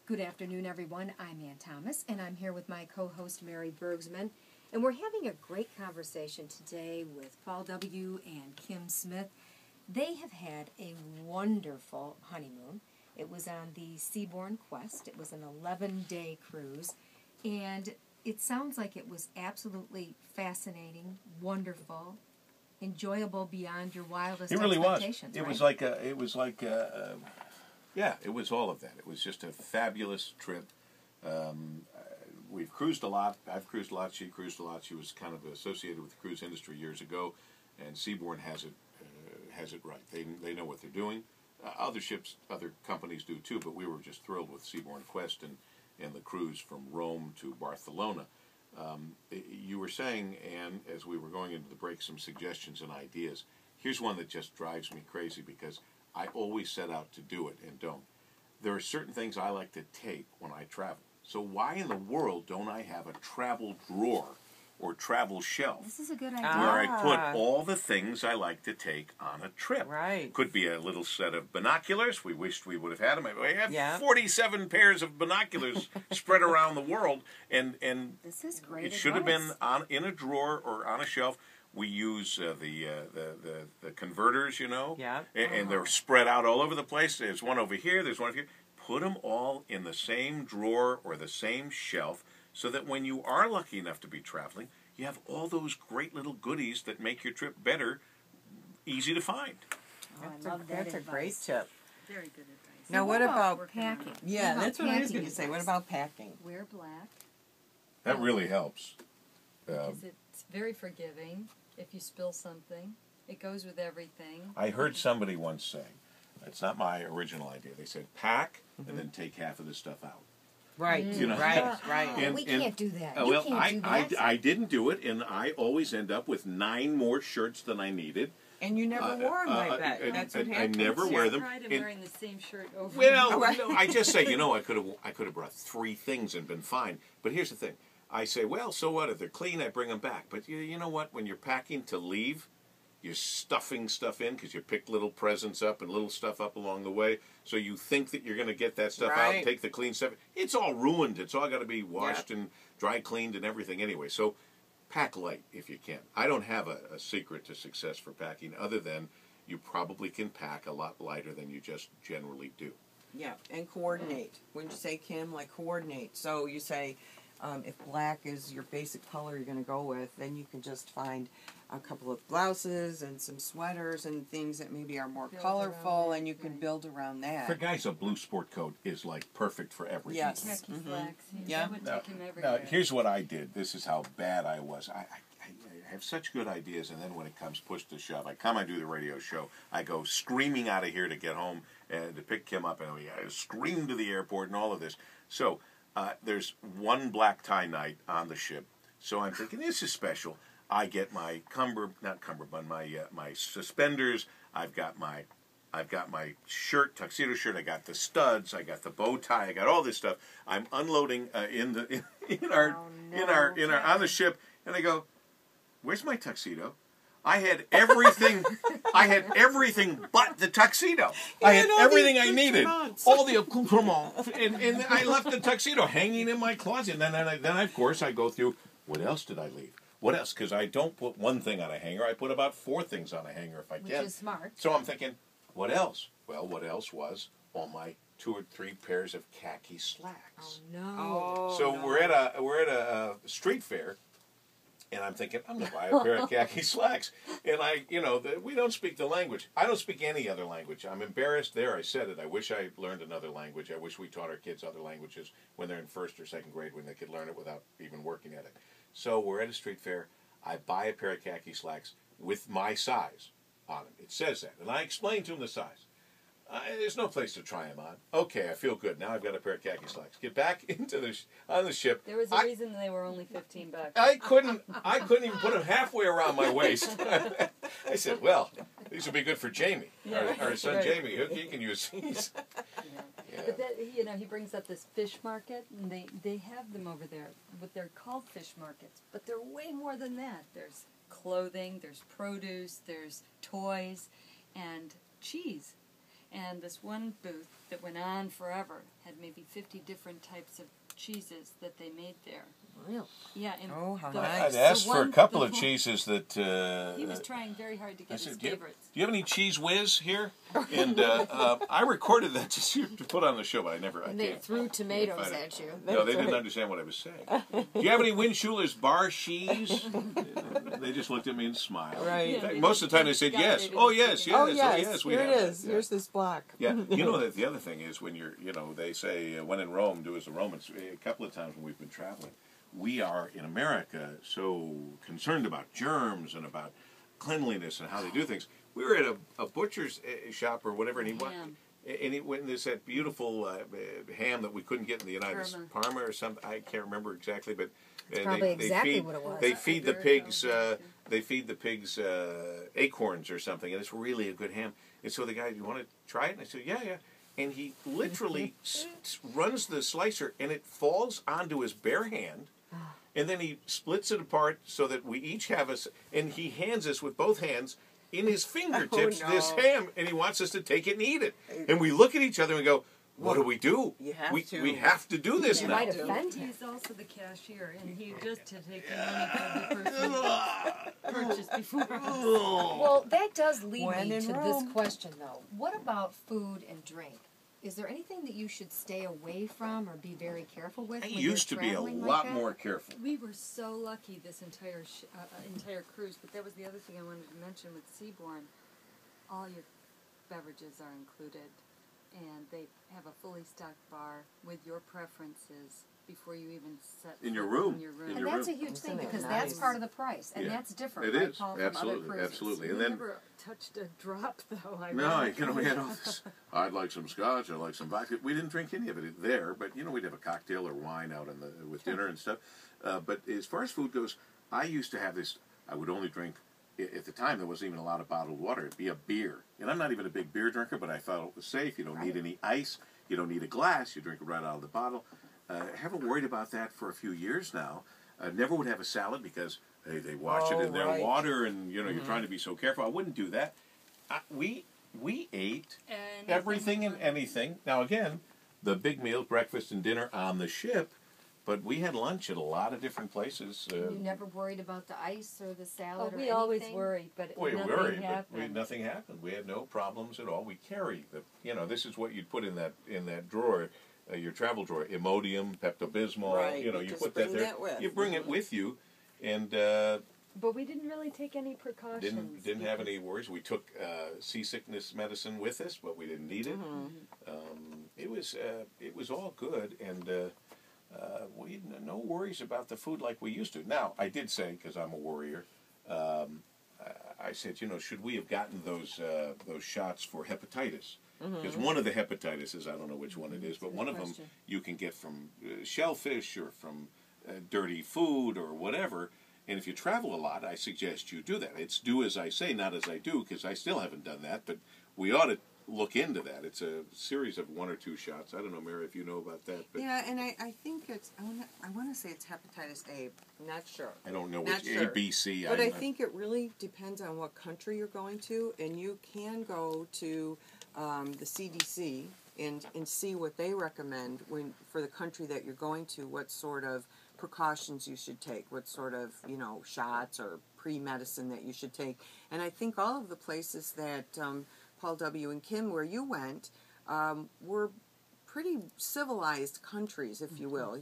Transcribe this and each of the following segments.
Good afternoon, everyone. I'm Ann Thomas, and I'm here with my co-host, Mary Bergsman, and we're having a great conversation today with Paul W. and Kim Smith. They have had a wonderful honeymoon. It was on the Seabourn Quest. It was an 11-day cruise, and it sounds like it was absolutely fascinating, wonderful, enjoyable beyond your wildest expectations. It was. Right? It was like yeah, it was all of that. It was just a fabulous trip. We've cruised a lot. I've cruised a lot. She cruised a lot. She was kind of associated with the cruise industry years ago, and Seabourn has it right. They know what they're doing. Other ships, other companies do too, but we were just thrilled with Seabourn Quest and the cruise from Rome to Barcelona. You were saying, Anne, as we were going into the break, some suggestions and ideas. Here's one that just drives me crazy because I always set out to do it and don't. There are certain things I like to take when I travel. So why in the world don't I have a travel drawer or travel shelf? This is a good idea. Where I put all the things I like to take on a trip. Right. Could be a little set of binoculars. We wished we would have had them. We have 47 47 pairs of binoculars spread around the world, and this is great. it should have been in a drawer or on a shelf. We use the converters, you know, and they're spread out all over the place. There's one over here. There's one over here. Put them all in the same drawer or the same shelf, so that when you are lucky enough to be traveling, you have all those great little goodies that make your trip better, easy to find. Oh, I love that That's a great advice. tip. Very good advice. Now, what about packing? Yeah, What that's about what I was packing going to say. What advice? about packing? Wear black. That really helps. Because it's very forgiving. If you spill something, it goes with everything. I heard somebody once say, it's not my original idea, they said pack and then take half of the stuff out. Right, You know? right. And- We can't do that. well, You can't do that. I didn't do it, and I always end up with 9 more shirts than I needed. And you never wore them, I bet. That's what I happens. never wear them. Pride in And- wearing the same shirt over. Well, Right. no, I just say, I could have brought 3 things and been fine. But here's the thing. I say, well, so what? If they're clean, I bring them back. But you know what? When you're packing to leave, you're stuffing stuff in because you picked little presents up and little stuff up along the way. So you think that you're going to get that stuff out and take the clean stuff. It's all ruined. It's all got to be washed and dry cleaned and everything anyway. So pack light if you can. I don't have a secret to success for packing other than you probably can pack a lot lighter than you just generally do. Yeah, and coordinate. When you say, Kim, like coordinate. So you say, if black is your basic color you're going to go with, then you can just find a couple of blouses and some sweaters and things that maybe are more colorful, and you can build around that. For guys, a blue sport coat is like perfect for everything. Yes. Khaki slacks. Yeah. That would take him everywhere. Now, here's what I did. This is how bad I was. I have such good ideas, and then when it comes push to shove, I do the radio show. I go screaming out of here to get home and to pick Kim up, and I scream to the airport and all of this. So there's one black tie night on the ship. So I'm thinking, this is special. I get my my suspenders. I've got my shirt, tuxedo shirt. I got the studs. I got the bow tie. I got all this stuff. I'm unloading in our on the ship, and I go, where's my tuxedo? I had everything. I had everything but the tuxedo. I had everything I needed. All the accoutrements, and I left the tuxedo hanging in my closet. And then of course I go through. What else did I leave? What else? Because I don't put one thing on a hanger. I put about 4 things on a hanger if I can. Which is smart. So I'm thinking, what else? Well, what else was all my 2 or 3 pairs of khaki slacks. Oh, no. Oh, So no. we're at a street fair, and I'm thinking, I'm going to buy a pair of khaki slacks. And we don't speak the language. I don't speak any other language. I'm embarrassed there. I said it. I wish I learned another language. I wish we taught our kids other languages when they're in 1st or 2nd grade, when they could learn it without even working at it. So we're at a street fair. I buy a pair of khaki slacks with my size on them. It says that. And I explain to them the size. There's no place to try them on. Okay, I feel good. Now I've got a pair of khaki slacks. Get back on the ship. There was a reason they were only $15. I couldn't even put them halfway around my waist. I said, well, these will be good for Jamie. Our son Jamie. He can use these. Yeah. But that, he brings up this fish market, and they have them over there. But they're called fish markets. But they're way more than that. There's clothing, there's produce, there's toys, and cheese. And this one booth that went on forever. Had maybe 50 different types of cheeses that they made there. Really? Yeah, and Oh, how the- nice. I'd asked the for a one- couple the of one- cheeses that. He was trying very hard to I get his said, do favorites. you have any cheese whiz here? And I recorded that to put on the show, but I never. I And they can't. threw tomatoes find it. at you. No, they That's didn't right. understand what I was saying. Do you have any Windschuler's bar cheese? They just looked at me and smiled. Right. In fact, Yeah, most of the time they said got yes. it. Oh yes, yes, Oh, oh yes. yes. We Here have it that. is. Yeah. Here's this block. Yeah, you know that the other thing is when you're, they say when in Rome, do as the Romans. A couple of times when we've been traveling, we are in America so concerned about germs and about cleanliness and how they do things. We were at a butcher's shop or whatever, and he went. Ham. And he went and there's that beautiful ham that we couldn't get in the United States, Parma. Parma or something. I can't remember exactly, but probably exactly feed, what it was. They feed the Very pigs. well. They feed the pigs acorns or something, and it's really a good ham. And so the guy, you want to try it? And I said, yeah, yeah. And he literally runs the slicer, and it falls onto his bare hand. And then he splits it apart so that we each have and he hands us with both hands in his fingertips Oh, no. this ham, and he wants us to take it and eat it. And we look at each other and go, what do we do? You have we, to. we have to do this You now. might offend him. He's also the cashier, and he just had taken money from the person who purchased before us. Well, that does lead When me in to Rome. this question, though. What about food and drink? Is there anything that you should stay away from or be very careful with? I when used you're to be a traveling like lot that? more careful. We were so lucky this entire cruise, but that was the other thing I wanted to mention with Seabourn. All your beverages are included, and they have a fully stocked bar with your preferences before you even set In your foot room. In your room. In And your that's a room. huge Isn't thing it because nice? that's part of the price, and Yeah. that's different, It right, is. Paul, from Absolutely, other cruises. absolutely. We And then never touched a drop, though. no, we had all this. I'd like some scotch. I'd like some vodka. We didn't drink any of it there, but we'd have a cocktail or wine out with dinner and stuff. But as far as food goes, I used to have this. I would only drink. At the time, there wasn't even a lot of bottled water. It'd be a beer, and I'm not even a big beer drinker, but I thought it was safe. You don't need any ice. You don't need a glass. You drink it right out of the bottle. Haven't worried about that for a few years now. Never would have a salad because they wash it in their right. water, and you're trying to be so careful. I wouldn't do that. We ate everything and anything. Now again, the big meals, breakfast and dinner on the ship, but we had lunch at a lot of different places. You never worried about the ice or the Oh, salad or we anything? always worry, but We nothing worried, happened. but nothing happened. We had no problems at all. We carry this is what you'd put in that drawer, your travel drawer, Imodium, Pepto-Bismol. Right, You just put bring that there. that with. You bring it with you, and But we didn't really take any precautions. didn't have because- any worries. We took seasickness medicine with us, but we didn't need it. It was all good, and we had no worries about the food like we used to. Now, I did say, because I'm a worrier, I said, should we have gotten those shots for hepatitis? Because one of the hepatitises, I don't know which one it is, but one of them question. you can get from shellfish or from dirty food or whatever. And if you travel a lot, I suggest you do that. It's do as I say, not as I do, because I still haven't done that. But we ought to look into that. It's a series of 1 or 2 shots. I don't know, Mary, if you know about that. But Yeah, and I think it's, I want to say it's hepatitis A. I'm not sure. I don't know Not which sure. A, B, C. But I think it really depends on what country you're going to, and you can go to the CDC and see what they recommend for the country that you're going to, what sort of precautions you should take, what sort of, shots or pre-medicine that you should take. And I think all of the places that Paul W. and Kim, where you went, were pretty civilized countries, if you will.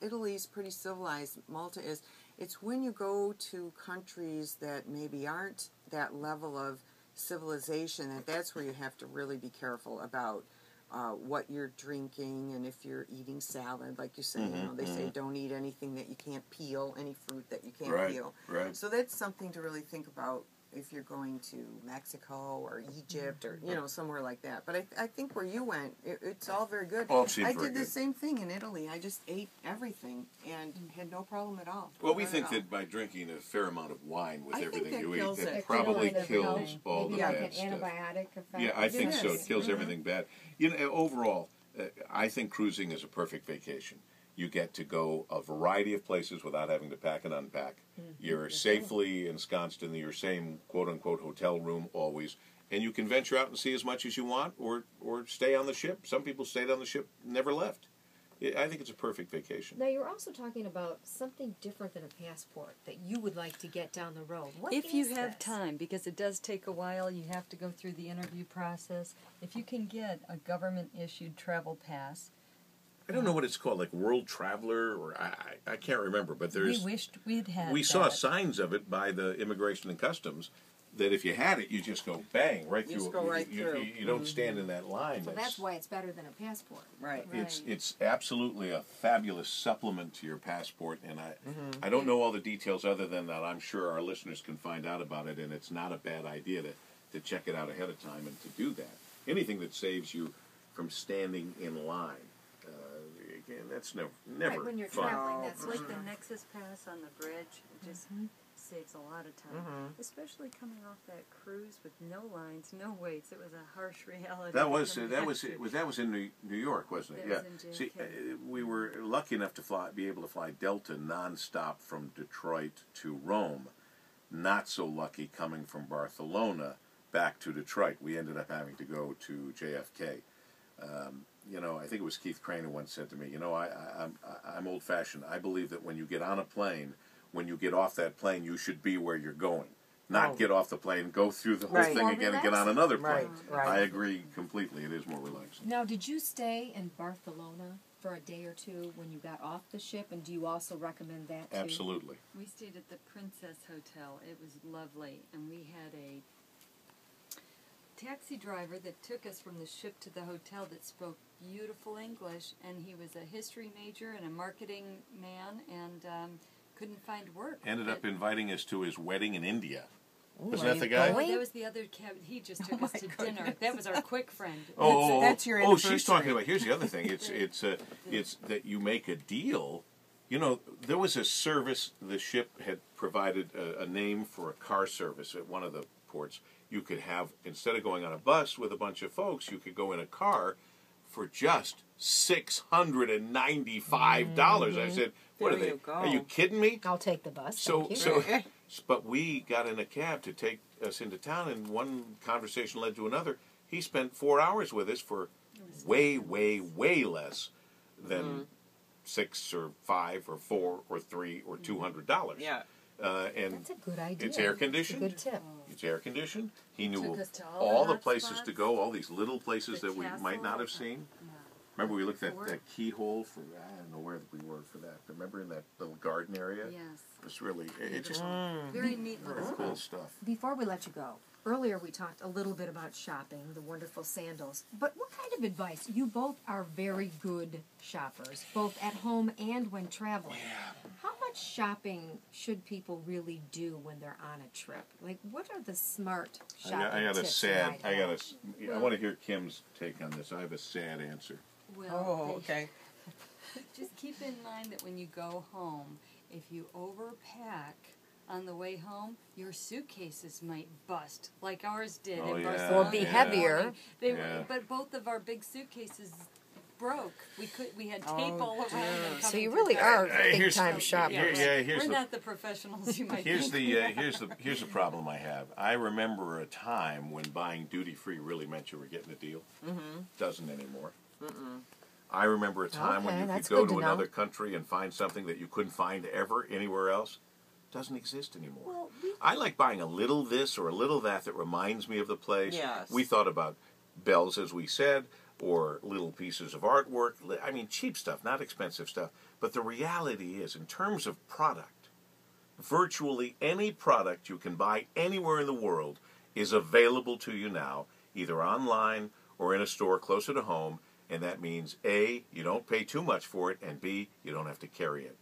Italy's pretty civilized. Malta is. It's when you go to countries that maybe aren't that level of civilization that's where you have to really be careful about what you're drinking, and if you're eating salad, like you say, they say don't eat anything that you can't peel, any fruit that you can't peel. Right. So that's something to really think about if you're going to Mexico or Egypt or somewhere like that. But I think where you went, it's all very good. All seemed I very did the good. same thing in Italy. I just ate everything and had no problem at all. Well, we Not think at all. that by drinking a fair amount of wine with I think everything that you kills eat, that it. probably It kills kills all maybe the like bad an stuff. antibiotic effect. Yeah, I think so. It Yes. kills everything bad. Overall, I think cruising is a perfect vacation. You get to go a variety of places without having to pack and unpack. You're safely ensconced in your same quote-unquote hotel room always, and you can venture out and see as much as you want, or stay on the ship. Some people stayed on the ship, never left. I think it's a perfect vacation. Now, you're also talking about something different than a passport that you would like to get down the road. What If is you have this? time, because it does take a while, you have to go through the interview process. If you can get a government-issued travel pass, I don't know what it's called, like World Traveler, or I can't remember, but we wished we'd had we that. saw signs of it by the Immigration and Customs that if you had it, you just go bang right You through. just go right through. You don't stand in that line. So that's why it's better than a passport. Right. It's absolutely a fabulous supplement to your passport, and I don't know all the details other than that. I'm sure our listeners can find out about it, and it's not a bad idea to check it out ahead of time and to do that. Anything that saves you from standing in line, again, that's never Right, when you're fun. traveling, Oh, that's It's like the Nexus Pass on the bridge. It just saves a lot of time, especially coming off that cruise with no lines, no waits. It was a harsh reality. That was coming that back was to- that was in New York, wasn't it? That Yeah. was in See, JFK. we were lucky enough to be able to fly Delta nonstop from Detroit to Rome. Not so lucky coming from Barcelona back to Detroit. We ended up having to go to JFK. I think it was Keith Crane who once said to me, I'm old-fashioned. I believe that when you get on a plane, when you get off that plane, you should be where you're going. Not get off the plane, go through the whole Right. thing More again and get on relaxing. another plane. Right. I agree completely. It is more relaxing. Now, did you stay in Barcelona for a day or two when you got off the ship, and do you also recommend that too? Absolutely. We stayed at the Princess Hotel. It was lovely, and we had a taxi driver that took us from the ship to the hotel that spoke beautiful English, and he was a history major and a marketing man, and couldn't find work. Ended up But- inviting us to his wedding in India. Ooh, Wasn't are that the you guy? Oh, going? that was the other cab. He just took us my to goodness. dinner. That was our quick friend. That's your she's anniversary. talking about. Here's the other thing. It's that you make a deal. There was a service the ship had provided a name for a car service at one of the ports. You could have, instead of going on a bus with a bunch of folks, you could go in a car for just $695. I said, "What There are they? you go. Are you kidding me?" I'll take the bus. So, thank you. so, but we got in a cab to take us into town, and one conversation led to another. He spent 4 hours with us for way, way, way less than $6 or $5 or $4 or $3 or $200. Yeah. And That's a good idea. it's air conditioned. It's a good tip. It's air conditioned. He knew Took us to all all the the places hot to spots. go, all these little places The that we might not have castle. seen. Yeah. Remember, we looked at Fort. that keyhole for, I don't know where we were for that, but remember in that little garden area? Yes. It was really, it just Very neat little very cool stuff. Before we let you go, earlier we talked a little bit about shopping, the wonderful sandals. But what kind of advice? You both are very good shoppers, both at home and when traveling. How much shopping should people really do when they're on a trip? Like, what are the smart shopping I got a tips sad. you might have? I want to hear Kim's take on this. I have a sad answer. Well, Oh, okay. just keep in mind that when you go home, if you overpack on the way home, your suitcases might bust, like ours did Oh, in yeah. Barcelona. Or be in the heavier. morning. Yeah. But both of our big suitcases broke. We had tape Oh, all around dear. them. So coming you to really the- are Hey, big here's- time shoppers. here's We're the- not the professionals you might Here's think. the problem I have. I remember a time when buying duty free really meant you were getting a deal. Doesn't anymore. I remember a time when Okay, you could that's go good to to know. another country and find something that you couldn't find ever anywhere else. Doesn't exist anymore. Well, I like buying a little this or a little that reminds me of the place. Yes. We thought about bells, as we said, or little pieces of artwork. I mean, cheap stuff, not expensive stuff. But the reality is, in terms of product, virtually any product you can buy anywhere in the world is available to you now, either online or in a store closer to home. And that means, A, you don't pay too much for it, and B, you don't have to carry it.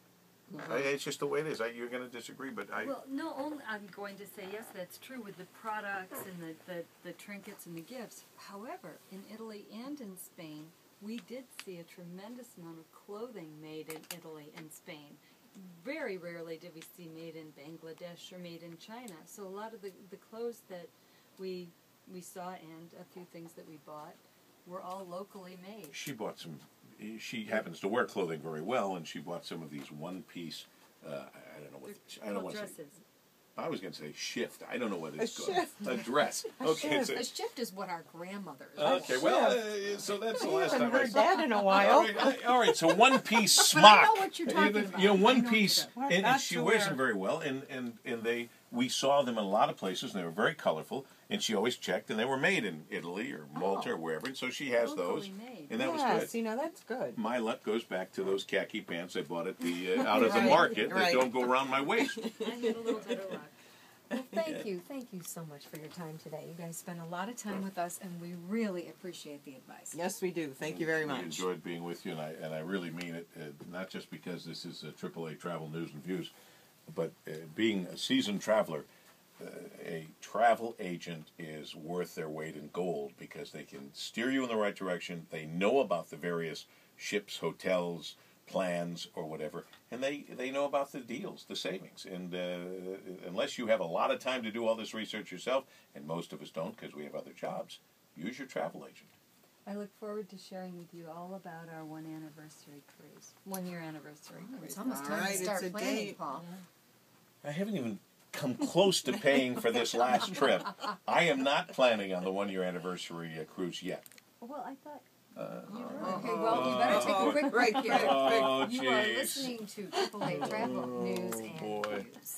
It's just the way it is. You're going to disagree, but Well, no, I'm going to say yes, that's true with the products and the trinkets and the gifts. However, in Italy and in Spain, we did see a tremendous amount of clothing made in Italy and Spain. Very rarely did we see made in Bangladesh or made in China. So a lot of the clothes that we saw and a few things that we bought were all locally made. she bought some. She happens to wear clothing very well, and she bought some of these one-piece. I don't know what. They're I don't called want to say. dresses. I was going to say shift. I don't know what it's called. shift. A dress. Okay. shift. A shift is what our grandmothers. Okay. Well, so that's the last time I heard saw. that in a while. All right. So one-piece But smock. I know what you're talking about. You know, I one know piece, what and Not she to wears wear. them very well. And we saw them in a lot of places, and they were very colorful. And she always checked, and they were made in Italy or Malta or wherever. And so she has those, Locally made. and that was Yes, good. you know, that's good. My luck goes back to those khaki pants I bought at the out of the Right, market that right. don't go around my waist. I had a little bit of luck. Well, thank you so much for your time today. You guys spent a lot of time with us, and we really appreciate the advice. Yes, we do. Thank you very We much. enjoyed being with you, and I really mean it. Not just because this is AAA Travel News and Views, but being a seasoned traveler, a travel agent is worth their weight in gold because they can steer you in the right direction. They know about the various ships, hotels, plans, or whatever, and they know about the deals, the savings. And unless you have a lot of time to do all this research yourself, and most of us don't because we have other jobs, use your travel agent. I look forward to sharing with you all about our 1-year anniversary cruise. It's almost All time right, to start it's a planning, date. Paul. I haven't even come close to paying for this last trip. I am not planning on the 1-year anniversary cruise yet. Well, I thought you were. Okay, well, you better take a quick break here. Oh, You are jeez. listening to AAA Travel News and boy. Views.